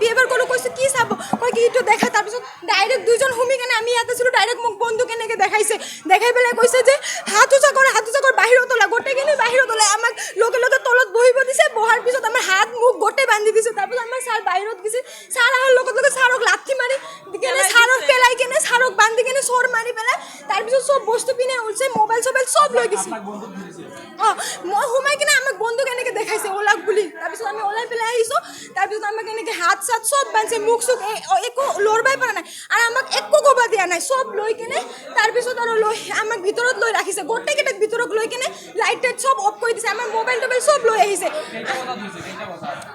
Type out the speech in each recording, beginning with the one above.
behaviour কৰিলোঁ কৈছোঁ কি চাব কয় কি এইটো দেখা তাৰপিছত ডাইৰেক্ট দুইজন সুমি কেনে আমি ইয়াতে আছিলোঁ ডাইৰেক্ট মোক বন্দুক এনেকৈ দেখাইছে দেখাই পেলাই কৈছে যে হাত উঁচা কৰ বাহিৰত ওলা গোটেইখিনি বাহিৰত ওলাই আমাক লগে লগে তলত বহিব দিছে বহাৰ পিছত আমাৰ হাত মুখ গোটেই বান্ধি দিছে তাৰপিছত আমাৰ ছাৰ বাহিৰত গৈছে ছাৰ অহাৰ লগে লগে ছাৰক লাঠি মাৰি কেনে ছাৰক পেলাই কেনে ছাৰক বান্ধি কেনে চোৰ মাৰি পেলাই তাৰপিছত চব বস্তু পিনে উলছে মোবাইল চবাইল চব লৈ গৈছে মই সোমাই কিনে আমাক বন্দুক এনেকৈ দেখাইছে ওলাক বুলি তাৰপিছত আমি ওলাই পেলাই আহিছোঁ তাৰপিছত আমাক এনেকৈ হাত চাত চব বান্ধিছে মুখ চুখ একো লৰবাই পৰা নাই আৰু আমাক একো ক'ব দিয়া নাই চব লৈ কিনে তাৰপিছত আৰু লৈ আমাক ভিতৰত লৈ ৰাখিছে গোটেইকেইটাক ভিতৰত লৈ কিনে লাইট টাইট চব অফ কৰি দিছে আমাৰ মোবাইল টোবাইল চব লৈ আহিছে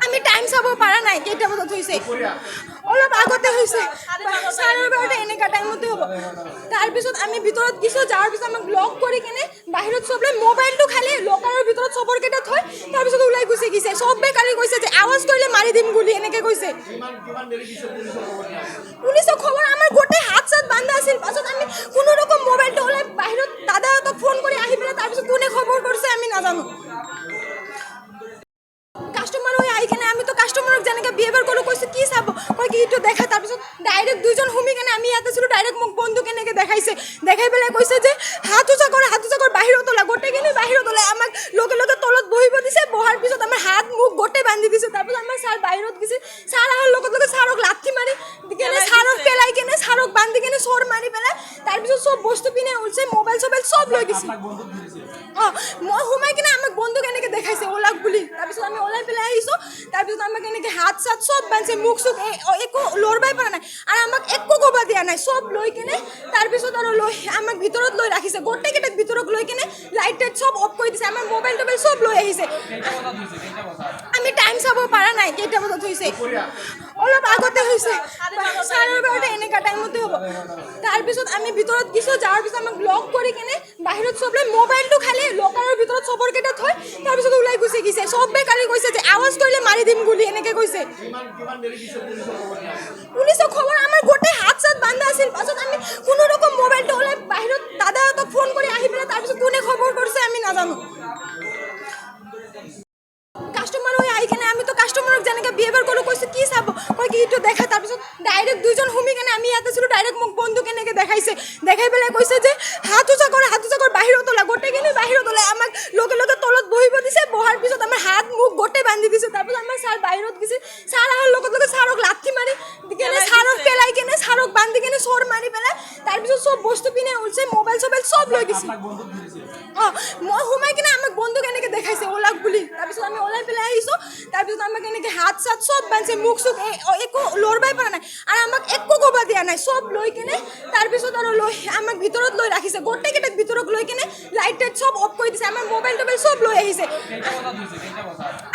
আমি টাইম চাব পৰা নাই কেইটা বজাত হৈছে অলপ আগতে হৈছে চাৰে বাৰটা এনেকুৱা টাইমতে হ'ব তাৰপিছত আমি ভিতৰত গৈছোঁ যোৱাৰ পিছত আমাক লক কৰি কিনে বাহিৰত চব লৈ মোবাইলটো খালি লকাৰৰ ভিতৰত চবৰ কেইটা থৈ তাৰপিছত ওলাই গুচি গৈছে চবে কালি কৈছে যে আৱাজ কৰিলে মাৰি দিম বুলি এনেকৈ কৈছে পুলিচক খবৰ আমাৰ গোটেই হাত চাত বান্ধা আছিল পাছত আমি কোনো ৰকম মোবাইলটো ওলাই বাহিৰত দাদাহঁতক ফোন কৰি আহি পেলাই তাৰপিছত কোনে খবৰ কৰিছে আমি নাজানো কাষ্টমাৰ হৈ আহি কেনে আমিতো কাষ্টমাৰক যেনেকৈ বিহেভিয়াৰ কৰিলোঁ কৈছোঁ কি চাব কয় কি এইটো দেখা তাৰপিছত ডাইৰেক্ট দুইজন সুমি কেনে আমি ইয়াতে আছিলোঁ ডাইৰেক্ট মোক বন্দুক এনেকৈ দেখাইছে দেখাই পেলাই কৈছে যে হাত উঁচা কৰ বাহিৰত ওলা গোটেইখিনি বাহিৰত ওলাই আমাক লগে লগে তলত বহিব দিছে বহাৰ পিছত আমাৰ হাত মুখ গোটেই বান্ধি দিছে তাৰপিছত আমাৰ ছাৰ বাহিৰত গৈছে ছাৰ অহাৰ লগে লগে ছাৰক লাঠি মাৰি কেনে ছাৰক পেলাই কেনে ছাৰক বান্ধি কেনে চোৰ মাৰি পেলাই তাৰপিছত চব বস্তু পিনে উলছে মোবাইল চবাইল চব লৈ গৈছে মই সোমাই কিনে আমাক বন্দুক এনেকৈ দেখাইছে ওলাক বুলি তাৰপিছত আমি ওলাই পেলাই আহিছোঁ তাৰপিছত আমাক এনেকৈ হাত চাত চব বান্ধিছে মুখ চুখ একো লৰবাই পৰা নাই আৰু আমাক একো ক'ব দিয়া নাই চব লৈ কিনে তাৰপিছত আৰু লৈ আমাক ভিতৰত লৈ ৰাখিছে গোটেইকেইটাক ভিতৰত লৈ কিনে লাইট টাইট চব অফ কৰি দিছে আমাৰ মোবাইল টোবাইল চব লৈ আহিছে আমি টাইম চাব পৰা নাই কেইটা বজাত হৈছে অলপ আগতে হৈছে চাৰে বাৰটা এনেকুৱা টাইমতে হ'ব তাৰপিছত আমি ভিতৰত গৈছোঁ যোৱাৰ পিছত আমাক লক কৰি কিনে বাহিৰত চব লৈ মোবাইলটো খালি লকাৰৰ ভিতৰত চবৰ কেইটা থৈ তাৰপিছত ওলাই গুচি গৈছে চবে কালি কৈছে যে আৱাজ কৰিলে মাৰি দিম বুলি এনেকৈ কৈছে পুলিচক খবৰ আমাৰ গোটেই হাত চাত বান্ধা আছিল পাছত আমি কোনো ৰকম মোবাইলটো ওলাই বাহিৰত দাদাহঁতক ফোন কৰি আহি পেলাই তাৰপিছত কোনে খবৰ কৰিছে আমি নাজানো কাষ্টমাৰ হৈ আহি কেনে আমিতো কাষ্টমাৰক যেনেকৈ বিহেভিয়াৰ কৰিলোঁ কৈছোঁ কি চাব কয় কি এইটো দেখা তাৰপিছত ডাইৰেক্ট দুইজন সুমি কেনে আমি ইয়াতে আছিলোঁ ডাইৰেক্ট মোক বন্দুক এনেকৈ দেখাইছে দেখাই পেলাই কৈছে যে হাত উঁচা কৰ বাহিৰত ওলা গোটেইখিনি বাহিৰত ওলাই আমাক লগে লগে তলত বহিব দিছে বহাৰ পিছত আমাৰ হাত মুখ গোটেই বান্ধি দিছে তাৰপিছত আমাৰ ছাৰ বাহিৰত গৈছে ছাৰ অহাৰ লগে লগে ছাৰক লাঠি মাৰি কেনে ছাৰক পেলাই কেনে ছাৰক বান্ধি কেনে চোৰ মাৰি পেলাই তাৰপিছত চব বস্তু পিনে উলছে মোবাইল চবাইল চব লৈ গৈছে মই সোমাই কিনে আমাক বন্দুক এনেকৈ দেখাইছে ওলাক বুলি তাৰপিছত আমি ওলাই পেলাই আহিছোঁ তাৰপিছত আমাক এনেকৈ হাত চাত চব বান্ধিছে মুখ চুখ একো লৰবাই পৰা নাই আৰু আমাক একো ক'ব দিয়া নাই চব লৈ কিনে তাৰপিছত আৰু লৈ আমাক ভিতৰত লৈ ৰাখিছে গোটেইকেইটাক ভিতৰত লৈ কিনে লাইট টাইট চব অফ কৰি দিছে আমাৰ মোবাইল টোবাইল চব লৈ আহিছে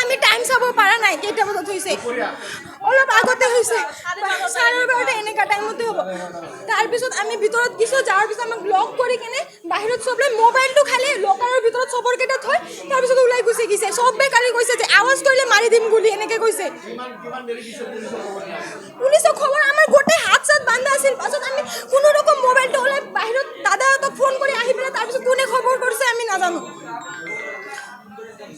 আমি টাইম চাব পৰা নাই কেইটা বজাত হৈছে অলপ আগতে হৈছে চাৰে বাৰটা এনেকুৱা টাইমতে হ'ব তাৰপিছত আমি ভিতৰত গৈছোঁ যোৱাৰ পিছত আমাক লক কৰি কিনে বাহিৰত চব লৈ মোবাইলটো খালি লকাৰৰ ভিতৰত চবৰ কেইটা থৈ তাৰপিছত ওলাই গুচি গৈছে চবে কালি কৈছে যে আৱাজ কৰিলে মাৰি দিম বুলি এনেকৈ কৈছে পুলিচক খবৰ আমাৰ গোটেই হাত চাত বান্ধা আছিল পাছত আমি কোনো ৰকম মোবাইলটো ওলাই বাহিৰত দাদাহঁতক ফোন কৰি আহি পেলাই তাৰপিছত কোনে খবৰ কৰিছে আমি নাজানো